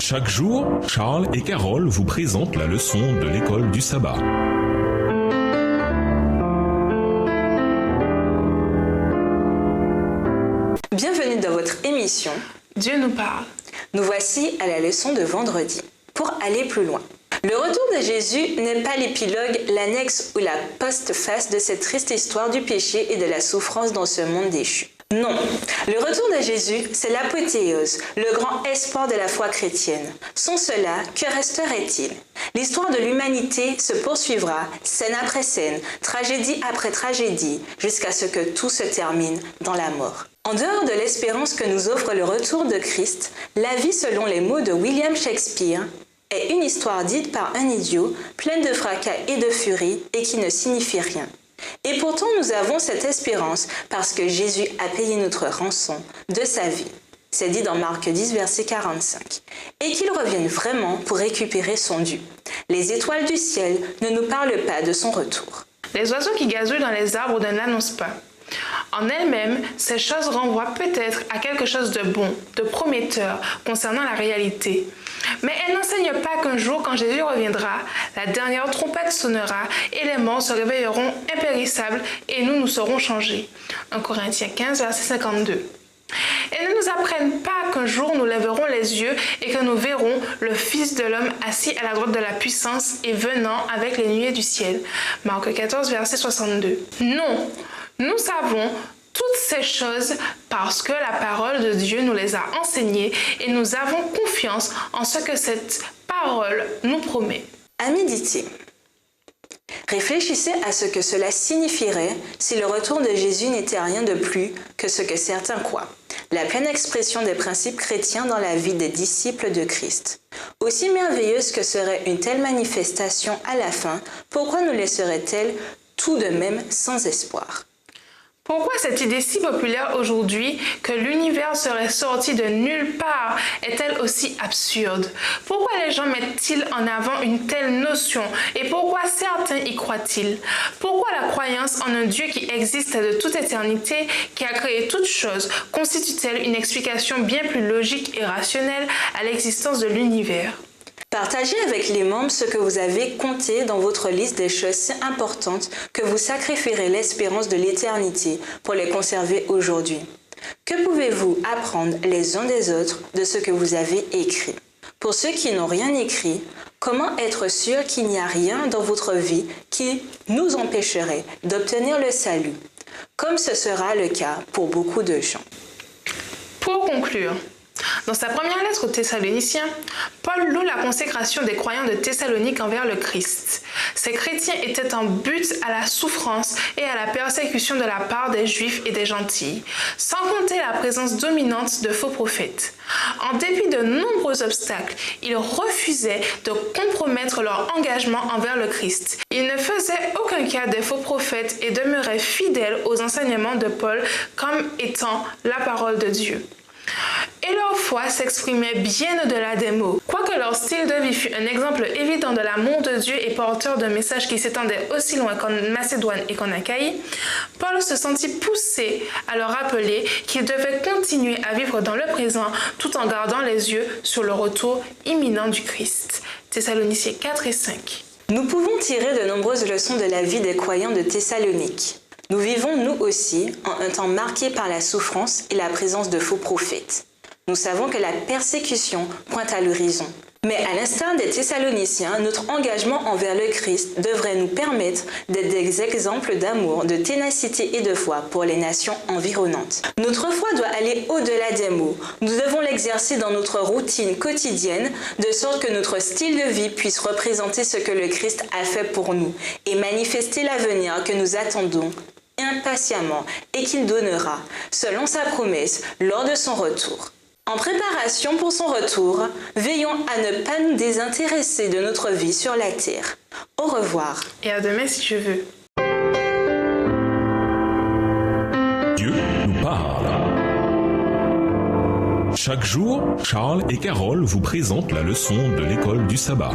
Chaque jour, Charles et Carole vous présentent la leçon de l'école du sabbat. Bienvenue dans votre émission Dieu nous parle. Nous voici à la leçon de vendredi. Pour aller plus loin. Le retour de Jésus n'est pas l'épilogue, l'annexe ou la postface de cette triste histoire du péché et de la souffrance dans ce monde déchu. Non, le retour de Jésus, c'est l'apothéose, le grand espoir de la foi chrétienne. Sans cela, que resterait-il? L'histoire de l'humanité se poursuivra, scène après scène, tragédie après tragédie, jusqu'à ce que tout se termine dans la mort. En dehors de l'espérance que nous offre le retour de Christ, la vie, selon les mots de William Shakespeare, est une histoire dite par un idiot, pleine de fracas et de furie, et qui ne signifie rien. Et pourtant, nous avons cette espérance parce que Jésus a payé notre rançon de sa vie. C'est dit dans Marc 10, verset 45. Et qu'il revienne vraiment pour récupérer son dû. Les étoiles du ciel ne nous parlent pas de son retour. Les oiseaux qui gazouillent dans les arbres ne l'annoncent pas. En elles-mêmes, ces choses renvoient peut-être à quelque chose de bon, de prometteur concernant la réalité. Mais elles n'enseignent pas qu'un jour, quand Jésus reviendra, la dernière trompette sonnera et les morts se réveilleront impérissables et nous serons changés. 1 Corinthiens 15, verset 52. Elles ne nous apprennent pas qu'un jour nous lèverons les yeux et que nous verrons le Fils de l'homme assis à la droite de la puissance et venant avec les nuées du ciel. Marc 14, verset 62. Non, nous savons toutes ces choses parce que la parole de Dieu nous les a enseignées et nous avons confiance en ce que cette parole nous promet. Amis, dit-il, réfléchissez à ce que cela signifierait si le retour de Jésus n'était rien de plus que ce que certains croient, la pleine expression des principes chrétiens dans la vie des disciples de Christ. Aussi merveilleuse que serait une telle manifestation à la fin, pourquoi nous laisserait-elle tout de même sans espoir? Pourquoi cette idée si populaire aujourd'hui que l'univers serait sorti de nulle part est-elle aussi absurde? Pourquoi les gens mettent-ils en avant une telle notion et pourquoi certains y croient-ils? Pourquoi la croyance en un Dieu qui existe de toute éternité, qui a créé toutes choses, constitue-t-elle une explication bien plus logique et rationnelle à l'existence de l'univers? Partagez avec les membres ce que vous avez compté dans votre liste des choses si importantes que vous sacrifierez l'espérance de l'éternité pour les conserver aujourd'hui. Que pouvez-vous apprendre les uns des autres de ce que vous avez écrit? Pour ceux qui n'ont rien écrit, comment être sûr qu'il n'y a rien dans votre vie qui nous empêcherait d'obtenir le salut, comme ce sera le cas pour beaucoup de gens? Pour conclure, dans sa première lettre aux Thessaloniciens, Paul loue la consécration des croyants de Thessalonique envers le Christ. Ces chrétiens étaient en but à la souffrance et à la persécution de la part des Juifs et des Gentils, sans compter la présence dominante de faux prophètes. En dépit de nombreux obstacles, ils refusaient de compromettre leur engagement envers le Christ. Ils ne faisaient aucun cas des faux prophètes et demeuraient fidèles aux enseignements de Paul comme étant la parole de Dieu. Et leur foi s'exprimait bien au-delà des mots. Quoique leur style de vie fût un exemple évident de l'amour de Dieu et porteur d'un message qui s'étendait aussi loin qu'en Macédoine et qu'en Achaïe, Paul se sentit poussé à leur rappeler qu'ils devaient continuer à vivre dans le présent tout en gardant les yeux sur le retour imminent du Christ. Thessaloniciens 4 et 5. Nous pouvons tirer de nombreuses leçons de la vie des croyants de Thessalonique. Nous vivons, nous aussi, en un temps marqué par la souffrance et la présence de faux prophètes. Nous savons que la persécution pointe à l'horizon. Mais à l'instar des Thessaloniciens, notre engagement envers le Christ devrait nous permettre d'être des exemples d'amour, de ténacité et de foi pour les nations environnantes. Notre foi doit aller au-delà des mots. Nous devons l'exercer dans notre routine quotidienne, de sorte que notre style de vie puisse représenter ce que le Christ a fait pour nous et manifester l'avenir que nous attendons impatiemment et qu'il donnera, selon sa promesse, lors de son retour. En préparation pour son retour, veillons à ne pas nous désintéresser de notre vie sur la terre. Au revoir. Et à demain si je veux. Dieu nous parle. Chaque jour, Charles et Carole vous présentent la leçon de l'école du sabbat.